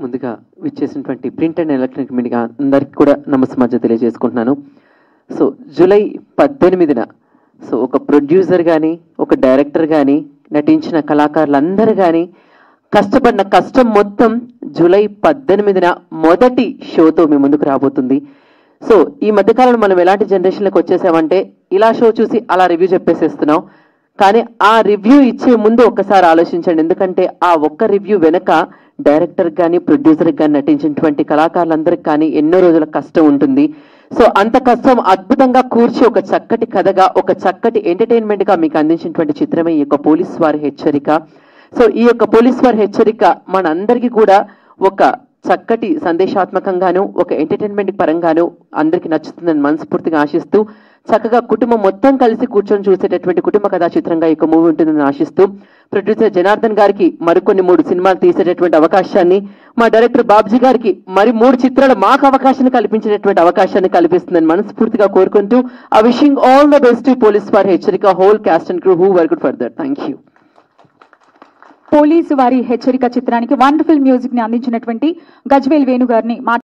ముందుగా విచ్చేసినటువంటి print and electronic media అందరికీ కూడా నమస్కారం తెలియజేసుకుంటున్నాను. సో జూలై 18న సో ఒక ప్రొడ్యూసర్ కానీ ఒక డైరెక్టర్ కానీ నటించిన కళాకారులందరూ కానీ కష్టపడిన కష్టం మొత్తం జూలై 18న మొదటి షోతో మీ ముందుకు రాబోతుంది. సో ఈ మధ్యకాలంలో మనం ఎలాంటి జనరేషన్లకు వచ్చేసామంటే ఇలా షో చూసి అలా రివ్యూ చెప్పేసేస్తున్నాం. కానీ ఆ రివ్యూ ఇచ్చే ముందు ఒక్కసారి ఆలోచించండి. ఎందుకంటే ఆ ఒక్క రివ్యూ వెనక డైరెక్టర్ కానీ ప్రొడ్యూసర్ కానీ నటించినటువంటి కళాకారులందరికీ కానీ ఎన్నో రోజుల కష్టం ఉంటుంది. సో అంత కష్టం అద్భుతంగా కూర్చి ఒక చక్కటి కథగా ఒక చక్కటి ఎంటర్టైన్మెంట్ గా మీకు అందించినటువంటి చిత్రమే ఈ యొక్క పోలీస్ వారి హెచ్చరిక. సో ఈ యొక్క పోలీస్ వారి హెచ్చరిక మనందరికీ కూడా ఒక చక్కటి సందేశాత్మకంగాను ఒక ఎంటర్టైన్మెంట్ పరంగాను అందరికీ నచ్చుతుందని మనస్ఫూర్తిగా ఆశిస్తూ చక్కగా కుటుంబం మొత్తం కలిసి కూర్చొని చూసేటటువంటి కుటుంబ కథా చిత్రంగా ఈ యొక్క మూవీ ఉంటుందని ఆశిస్తూ ప్రొడ్యూసర్ జనార్దన్ గారికి మరికొన్ని 3 సినిమాలు తీసేటటువంటి అవకాశాన్ని, మా డైరెక్టర్ బాబ్జీ గారికి మరి 3 చిత్రాలు మాకు అవకాశాన్ని కల్పించేటటువంటి అవకాశాన్ని కల్పిస్తుందని మనస్ఫూర్తిగా కోరుకుంటూ I wishing all the best to police వారి హెచ్చరిక whole cost and crew who worked for that. Thank you. Police వారి హెచ్చరిక చిత్రానికి వండర్ఫుల్ మ్యూజిక్ ని అందించినటువంటి గజ్వేల్ వేణు గారిని